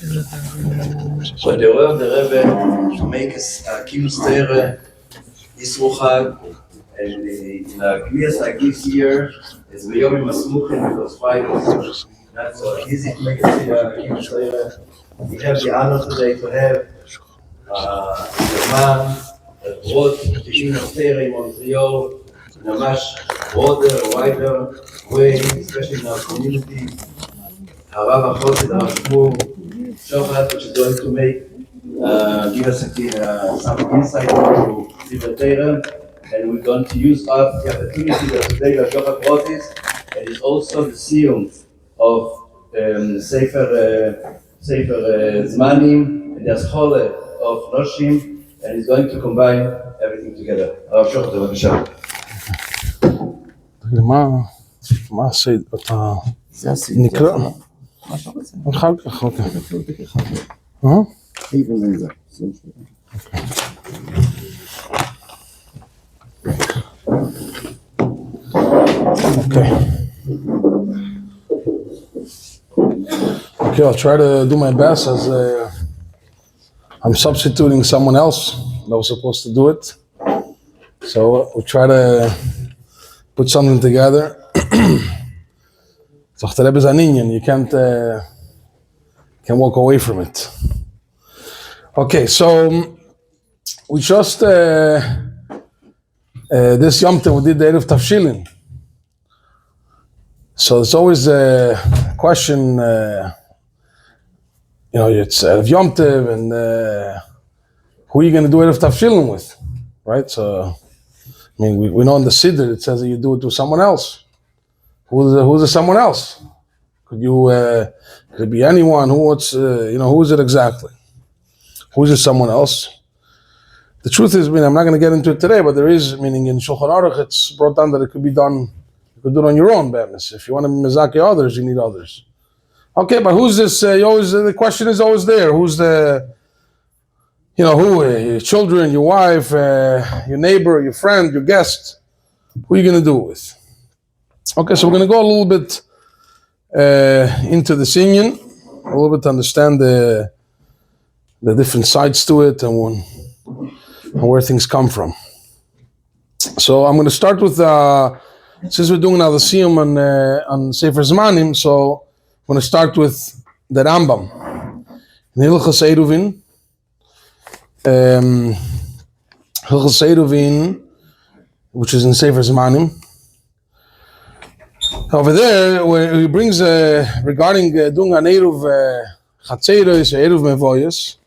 So the Rebbe make a kינוס Torah, איסרו, and the kינוס like this year is בימים, הסמוכים, because Fridays. That's so easy to make a kינוס Torah. We have the honor today to have the man that brought the kינוס Torah in Mונטריאול in a much broader, wider way, especially in our community. Harav Achot, our Shוחט, which is going to give us some insight into the Torah, and we're going to use up the opportunity that today the Shוחט brought this, and it's also the סיום of זמנים, and the סוחט of נשים, and it's going to combine everything together. הרב שוחט, בבקשה. מה עשית? אתה נקרא? אחר כך, אוקיי. Okay, I'll try to do my best as I'm substituting someone else that was supposed to do it. So we'll try to put something together. So the Rebbe is an Indian, you can't walk away from it. Okay, so we just this Yom Tov we did the Erev Tafshilin. So it's always a question, it's Erev Yom Tov, and who are you going to do Erev Tafshilin with, right? So, I mean, we know in the Siddur it says that you do it to someone else. Who's the someone else? Could it be anyone? Who is it exactly? Who's it someone else? The truth is, I'm not going to get into it today, but there is, meaning in Shulchan Aruch, it's brought down that it could be done, you could do it on your own, Bemis. If you want to mezake others, you need others. Okay, but who's this? The question is always there. Who's the, who? Your children, your wife, your neighbor, your friend, your guest. Who are you going to do it with? Okay, so we're going to go a little bit into the Inyan, a little bit to understand the different sides to it and where things come from. So I'm going to start with, since we're doing now the סיום on Sefer Zmanim, so I'm going to start with the Rambam. In Hilchos Eruvin, which is in Sefer Zmanim. Over there, where he brings regarding doing an Eruv Chatzeros, Eruv Mevoyos.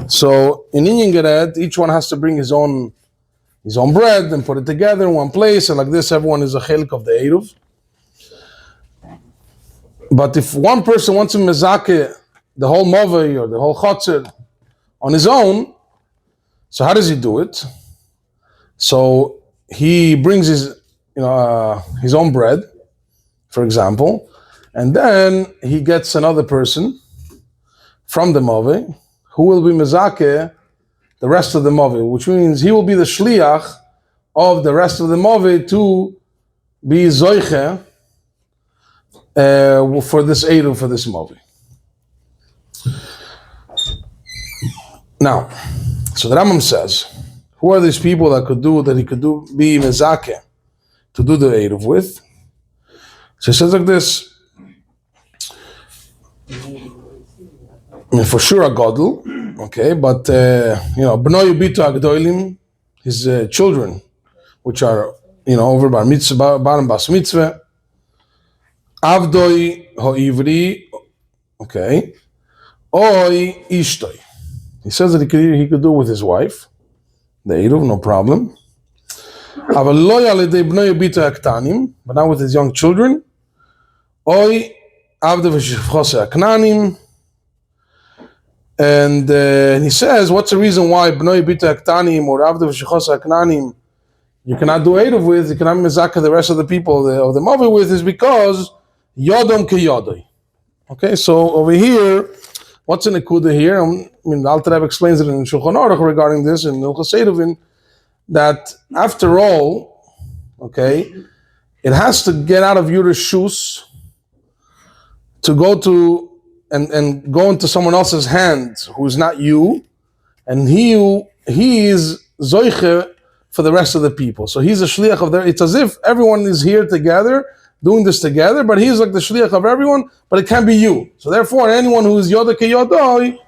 So in Inyan Gered, each one has to bring his own bread and put it together in one place, and like this, everyone is a chelik of the Eruv. But if one person wants to mezake the whole Movei or the whole Chatzer on his own, so how does he do it? So he brings his own bread, for example, and then he gets another person from the Movei who will be mezake the rest of the Movei, which means he will be the shliach of the rest of the Movei to be zoiche for this Eruv, for this Movei. Now, so the Rambam says, who are these people that he could be mezake to do the Eruv with? So he says like this, for sure a Gadol, okay, but B'noi Bitu Agdoilim, his children, which are over bar mitzvah, bar and bas mitzvah, Avdoi Ho'ivri, okay, Oi Ishtoi. He says that he could do it with his wife, the Eruv, no problem. Aval lo yalidei b'noi bitu aktanim, but not with his young children. Oi avdei v'shifchosei aknanim. And he says, what's the reason why b'noi bitu aktanim or avdei v'shifchosei aknanim you cannot do Eruv with, you cannot mezaka the rest of the people of the Movei with, is because yodom ke yodoi. Okay, so over here, what's in the Nekuda here? I mean, the Alter Rebbe explains it in Shulchan Aruch regarding this in Hilchos Eruvin, that after all, okay, it has to get out of your shoes to go to and go into someone else's hands who is not you, and he is zoiche for the rest of the people. So he's a shliach of it's as if everyone is here together, doing this together, but he's like the shliach of everyone, but it can't be you. So therefore, anyone who is yoda ke yodoi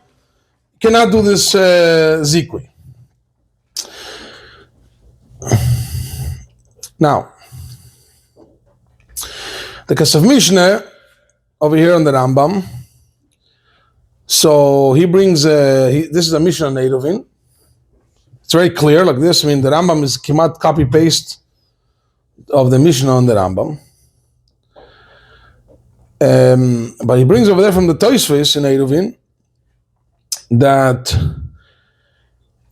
cannot do this zikui. Now, the Kasav Mishnah over here on the Rambam. So he brings this is a Mishnah on Eidovin. It's very clear like this. I mean, the Rambam is kimat copy paste of the Mishnah on the Rambam. But he brings over there from the Tosfos in Eidovin that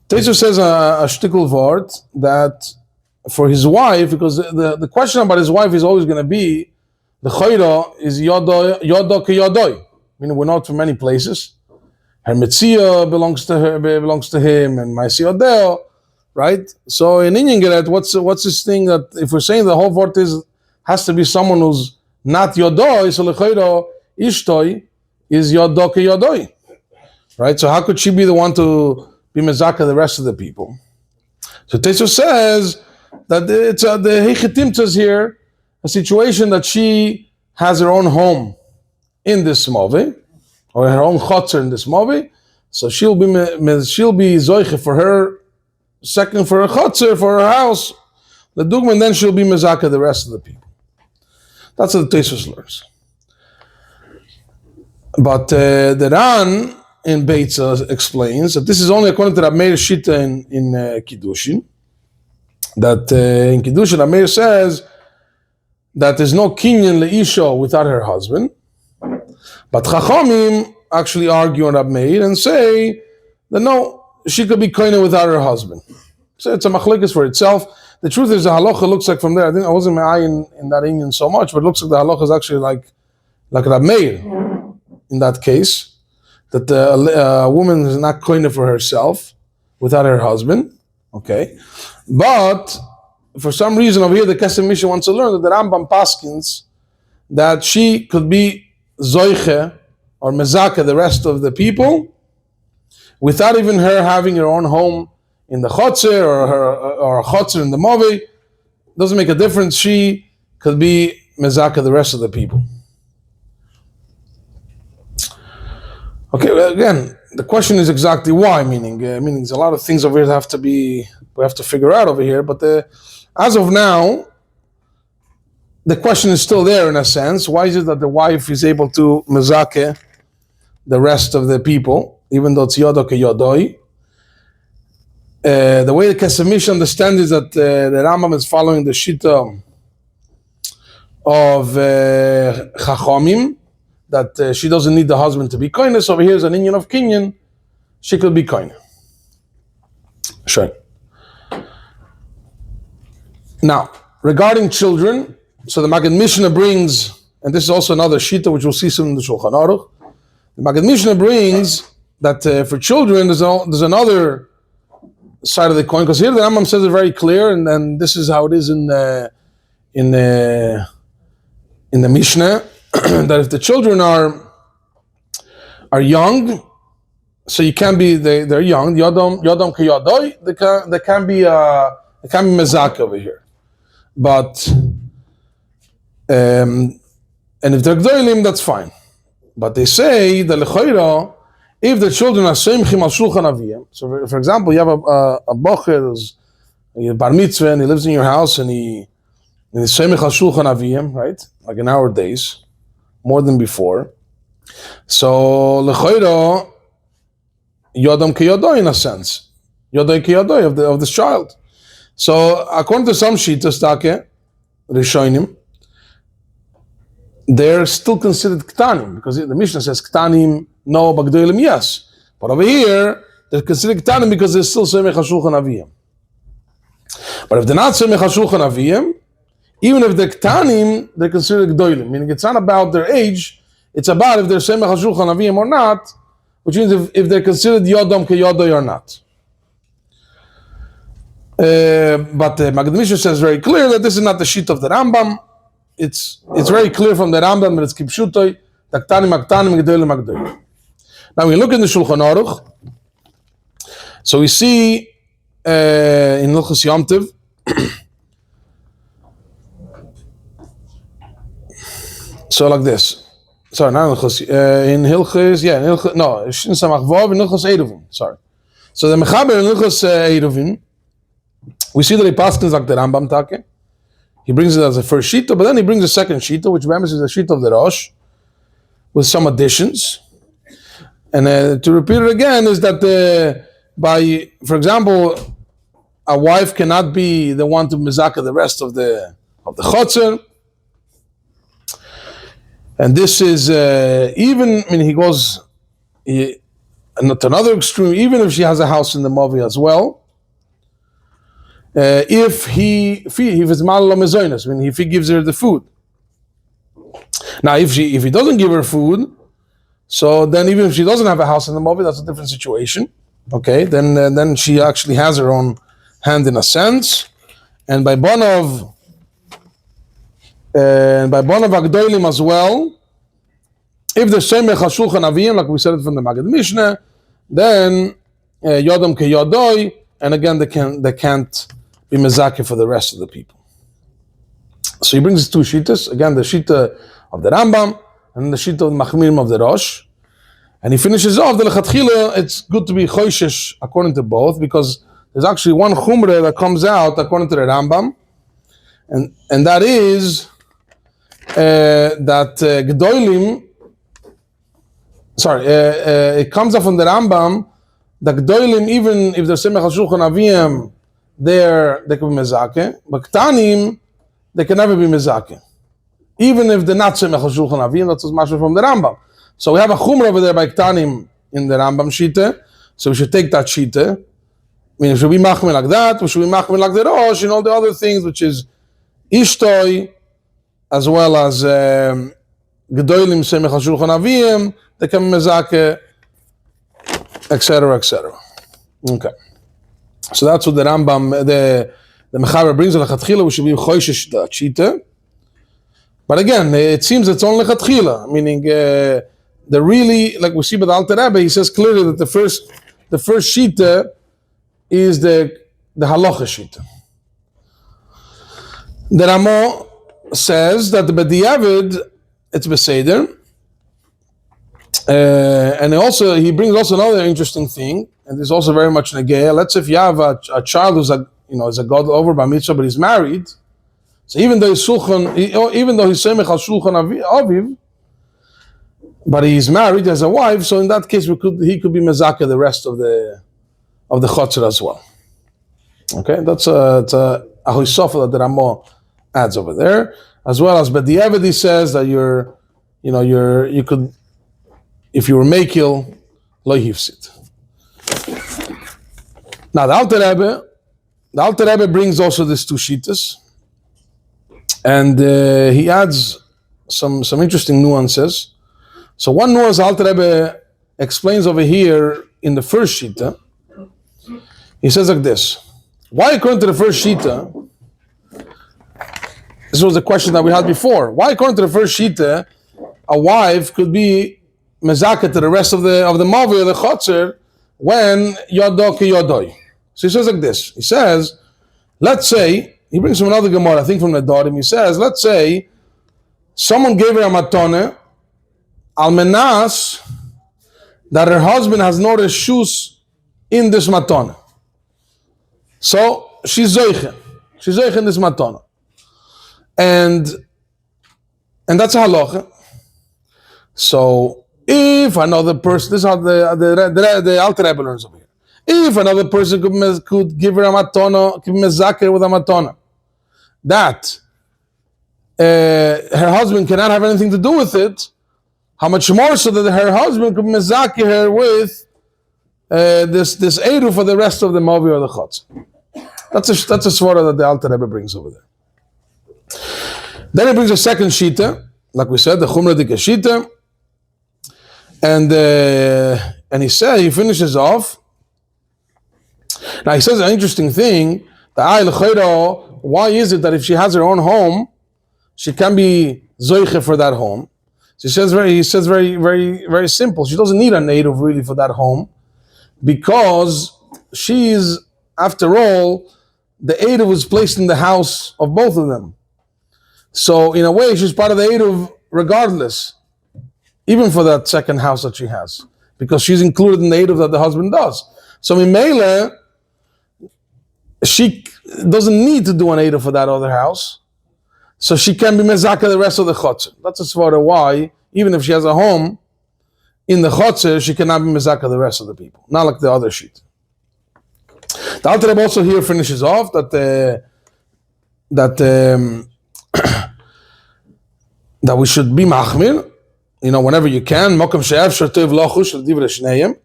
Tosfos says a shtickle word that for his wife, because the question about his wife is always going to be the chayra is yodo ke yodoi. Meaning we're not from many places. Her mitzia belongs to him, and my siyodeo, right? So in Indian Geret, what's this thing that if we're saying the whole word has to be someone who's not yodoi, so lechayro ishtoi is yodo ke yodoi, right? So how could she be the one to be mezaka the rest of the people? So Tosfos says that it's the heichetim says here a situation that she has her own home in this movie, or her own chotzer in this movie, so she'll be zoiche for her second for her chotzer for her house, the dugma, and then she'll be mezaka the rest of the people. That's what the Tosfos learns. But the Ran in Beitza explains that this is only according to Rab Meir Shita in Kiddushin. That in Kiddushin, Rab Meir says that there's no kinyan leisha without her husband. But Chachamim actually argue on Rab Meir and say that no, she could be koine without her husband. So it's a machlekes for itself. The truth is the halacha looks like from there, I think I wasn't my eye in that Indian so much, but it looks like the halacha is actually like Rab Meir in that case, that a woman is not koine for herself without her husband. Okay. But for some reason over here the Kesef Mishnah wants to learn that the Rambam paskins that she could be zoiche or mezaka the rest of the people without even her having her own home in the chotzer or a chotzer in the movi. Doesn't make a difference. She could be mezaka the rest of the people. Okay, well, again, the question is exactly why. Meaning there's a lot of things over here we have to figure out over here. But as of now, the question is still there in a sense. Why is it that the wife is able to mezake the rest of the people, even though it's yodo ke yodoi? The way the Kesef Mishnah understands is that the Rambam is following the shita of Chachamim, that she doesn't need the husband to be koine. So over here is an inyan of kinyan. She could be koine. Sure. Now, regarding children, so the Maggid Mishnah brings, and this is also another shita which we'll see soon in the Shulchan Aruch. The Maggid Mishnah brings that for children there's another side of the coin, because here the Rambam says it very clear, and this is how it is in the Mishnah, that if the children are young, so you can't be they're young, yodom ke yodoi, they can be mezaka over here, but and if they're gdoilim, that's fine. But they say the lechoira, if the children are seimchim al shulchan aviyim. So, for example, you have a bocher who's bar mitzvah and he lives in your house and he's seimich al shulchan aviyim, right? Like in our days, more than before. So lechoira yodam ke yodoi in a sense, yodoi ke yodoi of this child. So according to some shitas take rishonim, they're still considered ktanim, because the Mishnah says ktanim no, bagdoilim yes. But over here, they're considered ktanim because they're still semech hashulchan aviyim. But if they're not semech hashulchan aviyim, even if they're ktanim, they're considered gdoilim. Meaning it's not about their age, it's about if they're semech hashulchan aviyim or not, which means if they're considered yodom ke yodoi or not. But the Maggid Mishnah says very clear that this is not the sheet of the Rambam. It's very clear from the Rambam that it's kipshutoi, the Ktanim Aktanim, Gedolim Agdolim. Now we look in the Shulchan Aruch. So we see in Hilchos Yom Tov, so like this. Sorry, not in Hilchos, in Hilchos, no, Shin Samach Vav, in Hilchos Eruvin, sorry. So the Mechaber in Hilchos Eruvin, we see that he passes like the Rambam Take. He brings it as a first shita, but then he brings a second shita, which remembers is the shita of the Rosh, with some additions. And to repeat it again is that for example, a wife cannot be the one to mezaka the rest of the chotzer. And this is he goes to another extreme, even if she has a house in the Movi as well. If he gives her the food. Now, if he doesn't give her food, so then even if she doesn't have a house in the Movi, that's a different situation. Okay, then she actually has her own hand in a sense. And by Bonov Agdolim as well, if the Shemech HaShulchan Aviyim, like we said it from the Magid Mishnah, then Yodam Ke Yodoi, and again they can't be mezakeh for the rest of the people. So he brings two shitas, again the shita of the Rambam and the shita of the Machmirim of the Rosh, and he finishes off the lechatchila. It's good to be choishesh according to both, because there's actually one chumrah that comes out according to the Rambam, and that is that Gdoilim. It comes up from the Rambam that Gdoilim, even if they're Semech HaShulchan Aviyim, they can be mezakeh, but Ktanim, they can never be mezakeh. Even if they're not Semech HaShulchan Aviyim, that's as much from the Rambam. So we have a chumrah over there by Ktanim in the Rambam Shita, so we should take that Shita. I mean, it should be machmir like that, we should be machmir like the Rosh, and all the other things, which is Ishtoi, as well as Gdoilim Semech HaShulchan Aviyim, they can be mezakeh, etc., etc. Okay. So that's what the Rambam, the Mechaber brings on lechatchila. We should be choishesh that shita. But again, it seems it's only lechatchila, meaning the really, like we see by the Alter Rebbe, he says clearly that the first shita is the halacha shita. The Ramo says that the b'diavad it's beseder, and he brings also another interesting thing. And there's also very much negaya. Let's say if you have a child who's is a god over by mitzvah, but he's married. So even though he's semech al shulchan aviv, but he's married, he has a wife. So in that case, he could be mezakeh the rest of the chotzer as well. Okay, it's a hoisofa that the Ramo adds over there, as well as b'diavad he says that you could, if you were mekil, lo hifsit. Now the Alter Rebbe brings also these two shitas, and he adds some interesting nuances. So one nuance Alter Rebbe explains over here in the first shita. He says like this: why, according to the first shita, this was the question that we had before. Why, according to the first shita, a wife could be mezakeh to the rest of the mavi or the chotzer when yodo ki yodoi? So he says like this. He says, let's say, he brings from another Gemara, I think from the Dorim. He says, let's say someone gave her a matone al menas that her husband has no reshus in this matone. So she's zoichen in this matone, and that's a halacha. So if another person, this is how the Alter Rebbe learns over here. If another person could give her a matona, give mezakeh with a matona, that her husband cannot have anything to do with it, how much more so that her husband could mezakeh her with this eruv for the rest of the mavi or the chotz. That's a svara that the Alter Rebbe brings over there. Then he brings a second shita, like we said, the chumrah dike shita, and he finishes off. Now he says an interesting thing. Why is it that if she has her own home, she can be zoiche for that home? he says very simple. She doesn't need a native really for that home, because she's, after all, the Eruv was placed in the house of both of them. So in a way, she's part of the Eruv regardless, even for that second house that she has, because she's included in the Eruv that the husband does. So in Mele, she doesn't need to do an Eruv for that other house, so she can be mezaka the rest of the chotzer. That's a svara why, even if she has a home in the chotzer, she cannot be mezaka the rest of the people, not like the other sheet. The Alter Rebbe also here finishes off that that we should be machmir, whenever you can. Mokum she'efshar tov lochush l'divrei shneim.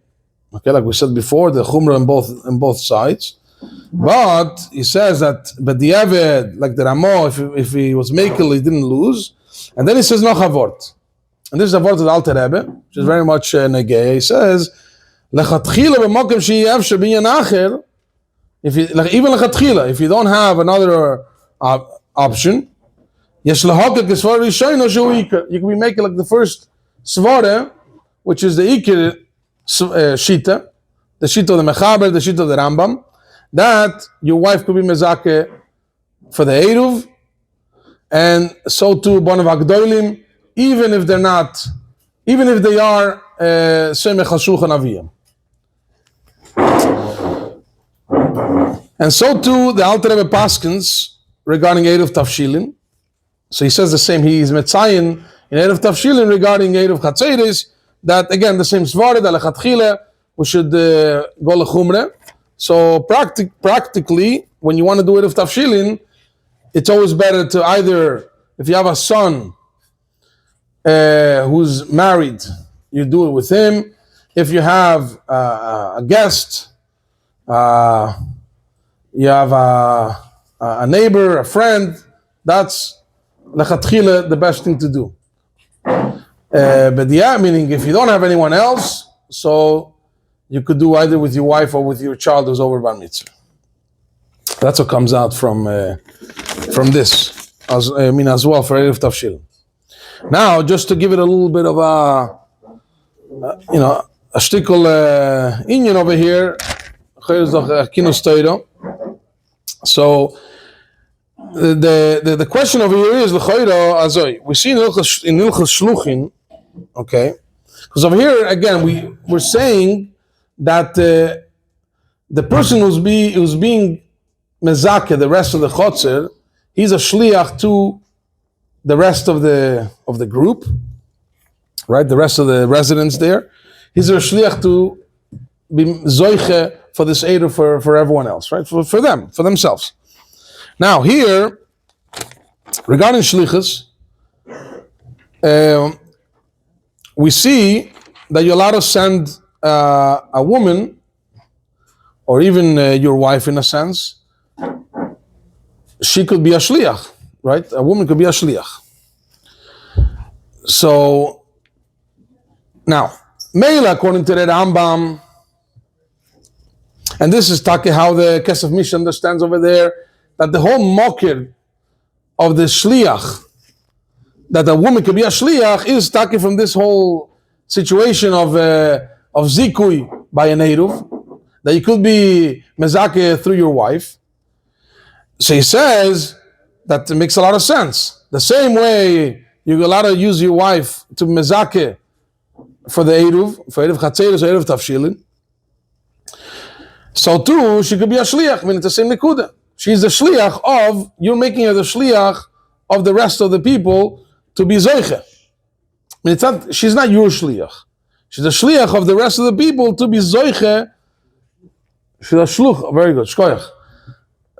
Okay, like we said before, the chumrah on both sides. But he says that, but the Eved, like the Ramo, if he was makel, he didn't lose. And then he says no chavort. And this is a word of the Alter Rebbe, which is very much negay. He says, lechatchila b'mokum she'efshar binyan acher. Even lechatchila, if you don't have another option, you can be making like the first svara, which is the ikir shita, the shita of the Mechaber, the shita of the Rambam, that your wife could be mezake for the Eruv, and so too Bonav Agdolim, even if they are Semech HaShulchan Aviyam. And so too the Alter Rebbe paskins regarding Eruv Tafshilin. So he says the same. He is Metzayin in Eruv Tafshilin regarding Eruv Chatzeris, that again the same svara that lechatchila we should go lechumre. So practically, when you want to do Eruv Tafshilin, it's always better to either, if you have a son who's married, you do it with him. If you have a guest, you have a neighbor, a friend, that's lechatchila the best thing to do. But yeah, meaning if you don't have anyone else, so you could do either with your wife or with your child who's over bar mitzvah. That's what comes out from this, as well for Eruv Tafshil. Now, just to give it a little bit of a shtickle inyan over here, kינוס Torah. So the question over here is l'chayra azoi. We see in Ilchos Shluchin, okay, because over here again we're saying that the person who's being mezake the rest of the chotzer, he's a shliach to the rest of the group, right? The rest of the residents there, he's a shliach to be zoiche for this Eruv for everyone else, right? For themselves. Now here, regarding shlichus, we see that you're allowed to send a woman, or even your wife in a sense. She could be a shliach, right? A woman could be a shliach. So now, Meila, according to the Rambam, and this is Taki how the Kesef Mishnah understands over there, that the whole mokir of the shliach, that a woman could be a shliach, is Taki from this whole situation of zikui by an Eruv, that you could be mezake through your wife. So he says that it makes a lot of sense. The same way you're allowed to use your wife to mezake for the Eruv, for Eruv Chatzeris or Eruv Tafshilin, so too she could be a shliach. I mean, it's the same nekuda. She's the shliach of, you're making her the shliach of the rest of the people to be zoiche. I mean, she's not your shliach. She's the shliach of the rest of the people to be zoiche. She's a shluch, very good, shkoyach.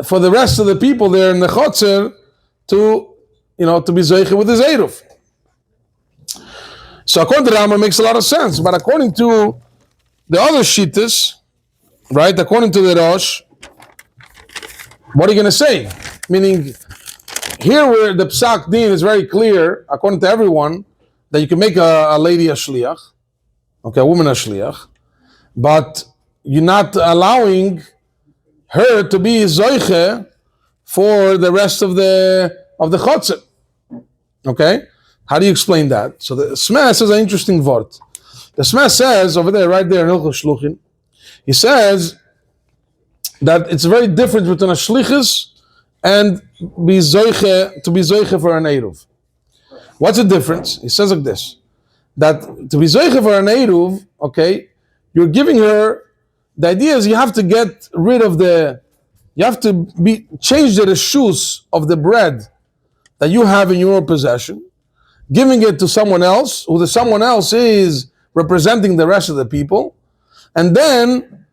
For the rest of the people there in the chotzer to be zoiche with his Eruv. So according to the Rambam, it makes a lot of sense. But according to the other shittas, right, according to the Rosh, what are you going to say? Meaning, here where the psak din is very clear, according to everyone, that you can make a lady a shliach, okay, a woman a shliach, but you're not allowing her to be zoiche for the rest of the chotzer, okay? How do you explain that? So the Sma says an interesting word. The Sma says over there, right there in Hilchos Shluchin, he says that it's very different between a shlichus and to be zoiche for an eruv. What's the difference? He says like this, that to be zoiche for an eruv, okay, you're giving her, the idea is you have to get rid of change the reshus of the bread that you have in your possession, giving it to someone else, who the someone else is representing the rest of the people, and then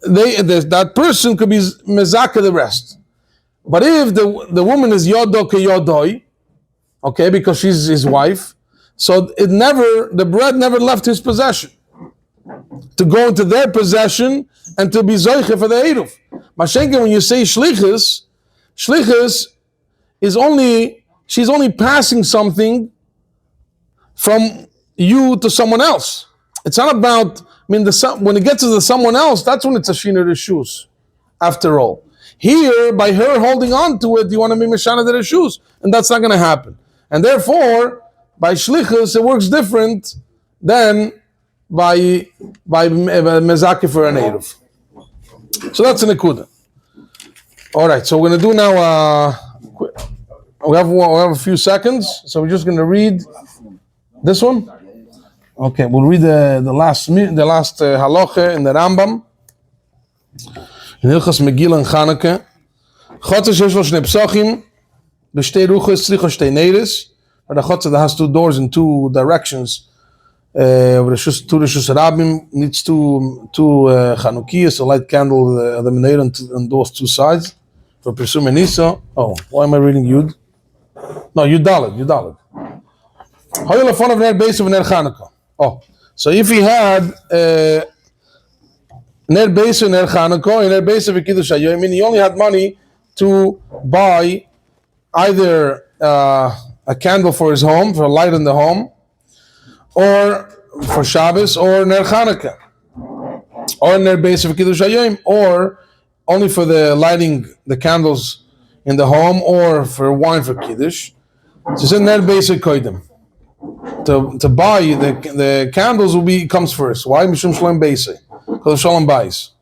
that person could be mezaka the rest. But if the woman is yodo ke yodoi, okay, because she's his wife, so the bread never left his possession to go into their possession and to be zoiche for the eruv. Mashenke, when you say shlichus is she's only passing something from you to someone else. It's not about, when it gets to someone else, that's when it's a shina reshus, after all. Here, by her holding on to it, you want to be meshana the reshus, and that's not going to happen. And therefore, by shlichus, it works different than by mezaki for an eruv. So that's an ikuda. All right, so we're going to do now, we have a few seconds, so we're just going to read this one. Okay, we'll read the last halacha in the Rambam. In Hilchos Megillah and Chanukah. Chotzer sheyesh lo shnei psochim, b'shtei ruchos tzricha shtei neiris. But a chotzer that has two doors in two directions, two reshus rabim, needs two chanukiyas, a light candle, the menorah on those two sides. For Pirsum Enisa. Oh, why am I reading Yud? No, Yud Dalet. Hoyel afon of ner beis of ner Chanukah. Oh, so if he had ner beis of ner Chanukah and ner beis of kiddush hayoim, meaning he only had money to buy either a candle for his home, for a light in the home, or for Shabbos, or ner Chanukah, or ner beis of kiddush hayoim, or only for the lighting the candles in the home, or for wine for kiddush. So it's in ner beis of koydem. To buy the candles comes first. Why? Mishum shalom beise, because shalom buys.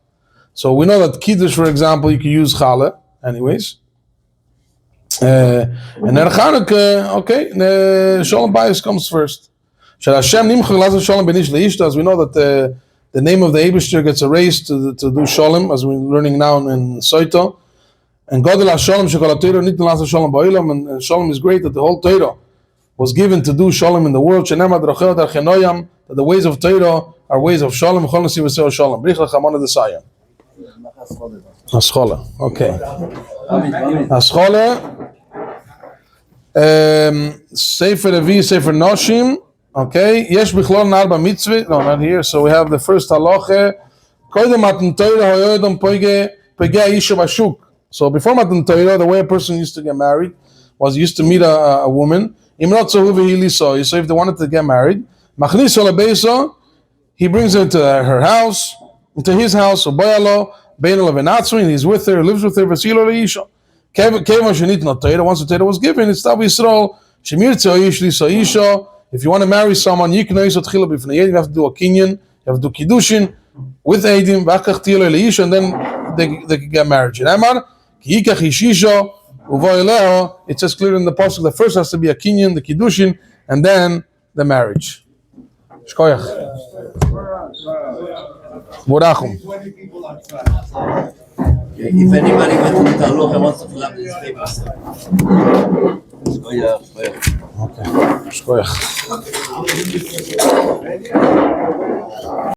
So we know that kiddush, for example, you can use challah, anyways. And ner Chanukah, okay, shalom buys comes first. Shel Hashem nimchach lazer shalom benish leishta, as we know that the name of the Eibishter gets erased to do shalom, as we're learning now in Soito. And Godel HaShalom shekol HaTorah nitn lazer shalom ba'olam, and shalom is great, that the whole Torah was given to do shalom in the world. That the ways of Torah are ways of shalom. Shalom. Brich lechamon adesaya. Aschole. Okay. Aschole. Sefer Revi, Sefer נשים. Okay. Yesh bichlon arba mitzvah. No, not here. So we have the first halacha. Koydem matan Torah hoyodom poige isha bashuk. So before matan Torah, the way a person used to get married was he used to meet a woman. So if they wanted to get married, he brings her to her house, into his house, and he's with her, lives with her. Once the Torah was given, it's Yisro. If you want to marry someone, you have to do a kinyan, you have to do kiddushin with Eidim, and then they can get married. It says clearly in the pasuk that first has to be a kinyan, the kiddushin, and then the marriage. Shkoyach. Borachum. If anybody went to the Taloch and wants to fill up these papers. Okay. Shkoyach.